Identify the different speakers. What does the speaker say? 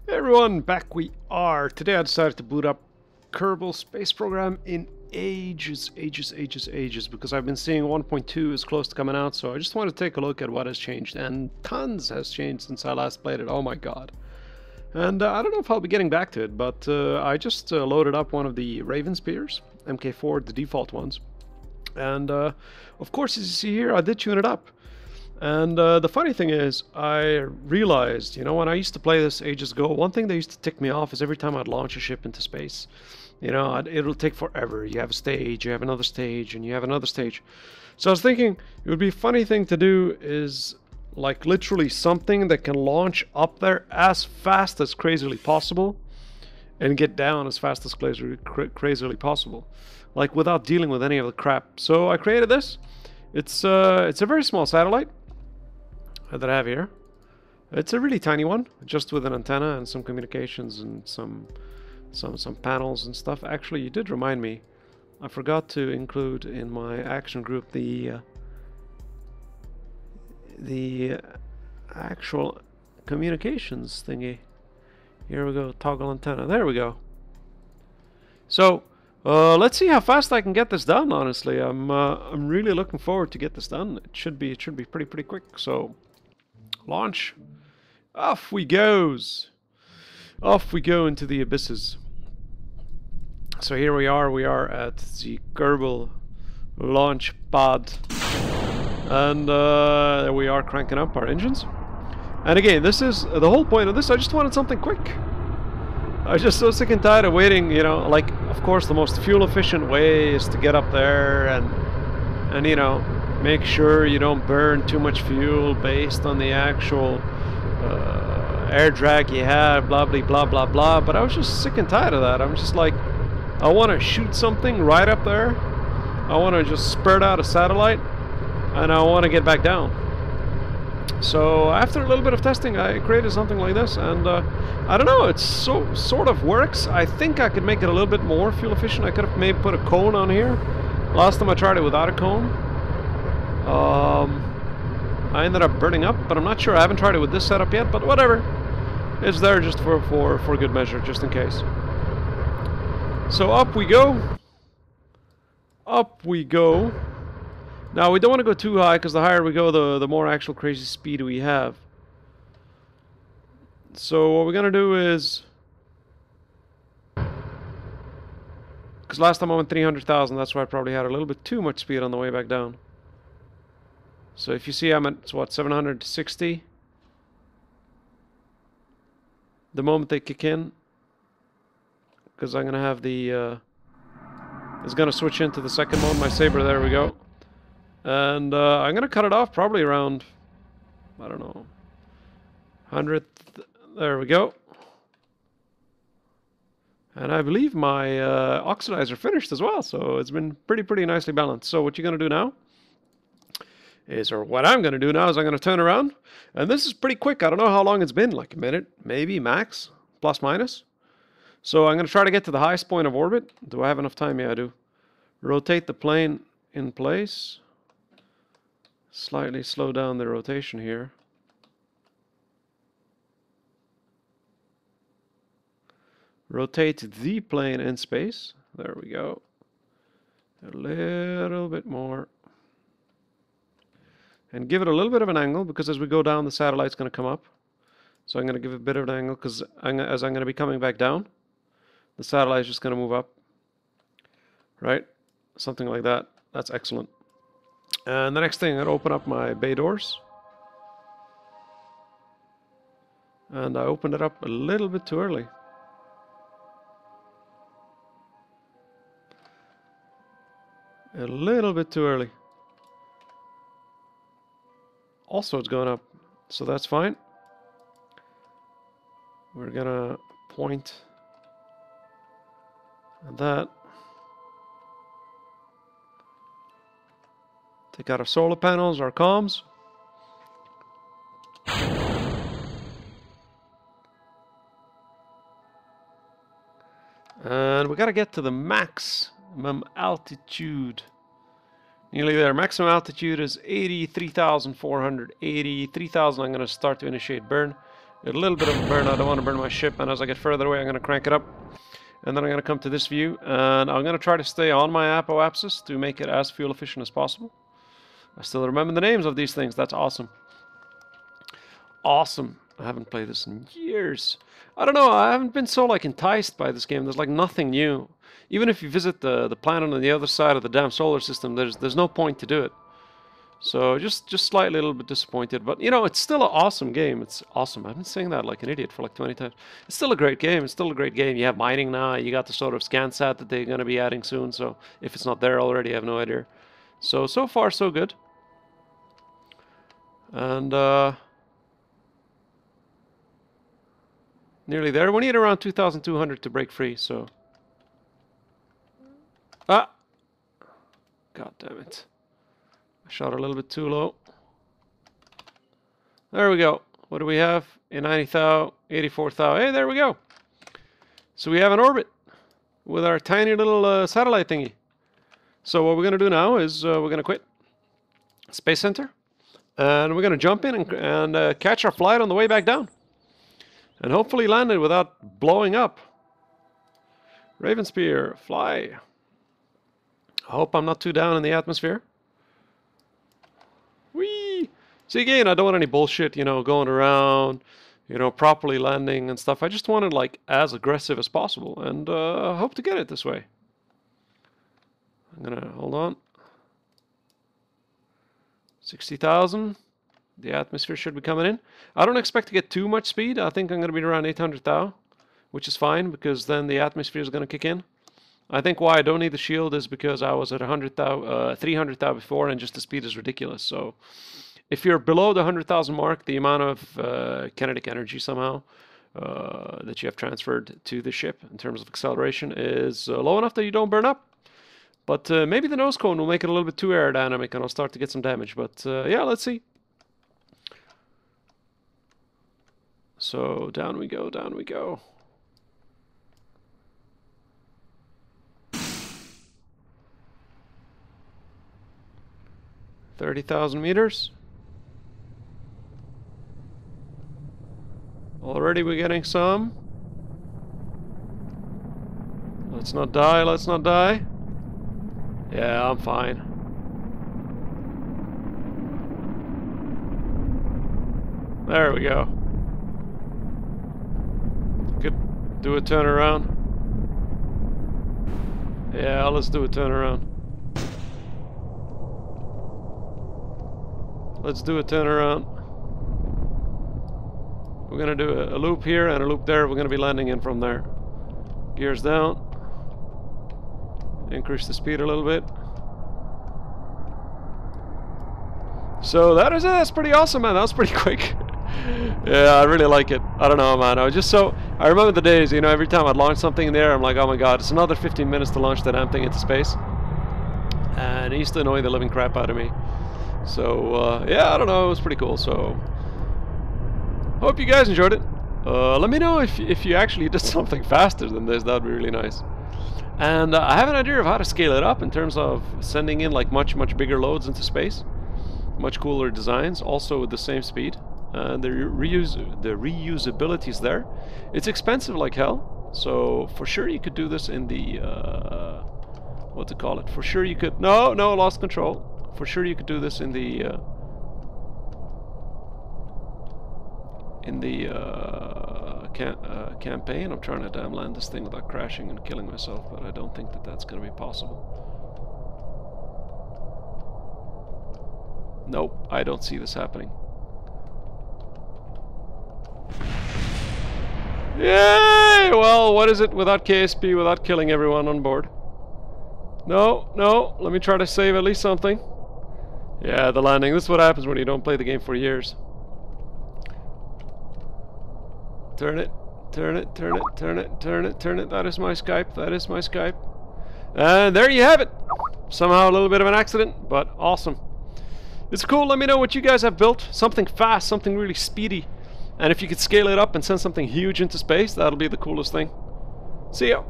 Speaker 1: Hey everyone, back we are. Today I decided to boot up Kerbal Space Program in ages, because I've been seeing 1.2 is close to coming out, so I just want to take a look at what has changed, and tons has changed since I last played it. Oh my god. And I don't know if I'll be getting back to it, but I just loaded up one of the Raven Spears, MK4, the default ones. And of course, as you see here, I did tune it up. And the funny thing is, I realized, you know, when I used to play this ages ago, one thing that used to tick me off is every time I'd launch a ship into space, you know, it'll take forever. You have a stage, you have another stage, and you have another stage. So I was thinking, it would be a funny thing to do is, like, literally something that can launch up there as fast as crazily possible and get down as fast as crazily possible, like, without dealing with any of the crap. So I created this. It's a very small satellite that I have here. It's a really tiny one, just with an antenna and some communications and some panels and stuff. Actually, you did remind me. I forgot to include in my action group the actual communications thingy. Here we go, toggle antenna. There we go. So let's see how fast I can get this done. Honestly, I'm really looking forward to get this done. It should be pretty quick. So launch. Off we goes. Off we go into the abysses. So here we are. We are at the Kerbal launch pod, and there we are, cranking up our engines. And again, this is the whole point of this. I just wanted something quick. I was just so sick and tired of waiting, you know, like, of course, the most fuel-efficient way is to get up there and you know, make sure you don't burn too much fuel based on the actual air drag you have, blah, blah, blah, blah. But I was just sick and tired of that. I'm just like, I want to shoot something right up there. I want to just spurt out a satellite, and I want to get back down. So after a little bit of testing, I created something like this, and I don't know, it sort of works. I think I could make it a little bit more fuel efficient. I could have maybe put a cone on here. Last time I tried it without a cone, I ended up burning up, but I'm not sure. I haven't tried it with this setup yet, but whatever. It's there just for good measure, just in case. So up we go. Up we go. Now, we don't want to go too high, because the higher we go, the more actual crazy speed we have. So what we're going to do is, because last time I went 300,000, that's why I probably had a little bit too much speed on the way back down. So if you see, I'm at, what, 760? The moment they kick in, because I'm going to have the, it's going to switch into the second mode, my saber, there we go. And I'm going to cut it off probably around, I don't know, 100th. There we go. And I believe my oxidizer finished as well, so it's been pretty nicely balanced. So what you're going to do now is, or what I'm going to do now is I'm going to turn around. And this is pretty quick. I don't know how long it's been, like a minute, maybe, max, plus minus. So I'm going to try to get to the highest point of orbit. Do I have enough time? Yeah, I do. Rotate the plane in place. Slightly slow down the rotation here. Rotate the plane in space. There we go. A little bit more. And give it a little bit of an angle, because as we go down, the satellite's going to come up. So I'm going to give it a bit of an angle, because as I'm going to be coming back down, the satellite's just going to move up. Right? Something like that. That's excellent. And the next thing, I'm going to open up my bay doors. And I opened it up a little bit too early. A little bit too early. Also, it's going up, so that's fine. We're going to point at that. Take out our solar panels, our comms. And we got to get to the maximum altitude. Nearly there. Maximum altitude is 83,400. 83,000 I'm going to start to initiate burn. Get a little bit of a burn. I don't want to burn my ship, and as I get further away, I'm going to crank it up. And then I'm going to come to this view, and I'm going to try to stay on my apoapsis to make it as fuel efficient as possible. I still remember the names of these things. That's awesome. Awesome. I haven't played this in years. I don't know, I haven't been so like enticed by this game. There's like nothing new. Even if you visit the planet on the other side of the damn solar system, there's no point to do it. So just slightly a little bit disappointed, but you know, it's still an awesome game. It's awesome. I've been saying that like an idiot for like 20 times. It's still a great game. It's still a great game. You have mining now. You got the sort of ScanSat that they're going to be adding soon. So if it's not there already, I have no idea. So far so good. And nearly there. We need around 2,200 to break free. So God damn it. I shot a little bit too low. There we go. What do we have? A 90,000, 84,000. Hey, there we go. So we have an orbit with our tiny little satellite thingy. So what we're going to do now is we're going to quit Space Center. And we're going to jump in and catch our flight on the way back down. And hopefully land it without blowing up. Raven Spear, fly. I hope I'm not too down in the atmosphere. Whee! See, again, I don't want any bullshit, you know, going around, you know, properly landing and stuff. I just want it, like, as aggressive as possible. And hope to get it this way. I'm gonna, hold on. 60,000. The atmosphere should be coming in. I don't expect to get too much speed. I think I'm going to be around 800,000, which is fine because then the atmosphere is going to kick in. I think why I don't need the shield is because I was at 300,000 before, and just the speed is ridiculous. So if you're below the 100,000 mark, the amount of kinetic energy somehow that you have transferred to the ship in terms of acceleration is low enough that you don't burn up. But maybe the nose cone will make it a little bit too aerodynamic and I'll start to get some damage. But yeah, let's see. So down we go, down we go. $30,000 meters. Already we're getting some. Let's not die, let's not die. Yeah, I'm fine. There we go. Could do a turnaround. Yeah, let's do a turnaround. Let's do a turnaround. We're gonna do a loop here and a loop there. We're gonna be landing in from there. Gears down. Increase the speed a little bit. So that is it. That's pretty awesome, man. That was pretty quick. Yeah, I really like it. I don't know, man. I was just so... I remember the days, you know, every time I'd launch something in there, I'm like, oh my god, it's another 15 minutes to launch that damn thing into space. And it used to annoy the living crap out of me. So, yeah, I don't know. It was pretty cool. So, hope you guys enjoyed it. Let me know if you actually did something faster than this. That would be really nice. And I have an idea of how to scale it up in terms of sending in like much bigger loads into space. Much cooler designs, also with the same speed. The reusability is there. It's expensive like hell. So for sure you could do this in the what to call it? For sure you could. No, lost control. For sure you could do this in the campaign. I'm trying to damn land this thing without crashing and killing myself, but I don't think that that's going to be possible. Nope, I don't see this happening. Yay! Well, what is it without KSP, without killing everyone on board? No, let me try to save at least something. Yeah, the landing. This is what happens when you don't play the game for years. Turn it, turn it, turn it, turn it, turn it, turn it. That is my Skype, that is my Skype. And there you have it. Somehow a little bit of an accident, but awesome. It's cool. Let me know what you guys have built. Something fast, something really speedy. And if you could scale it up and send something huge into space, that'll be the coolest thing. See ya.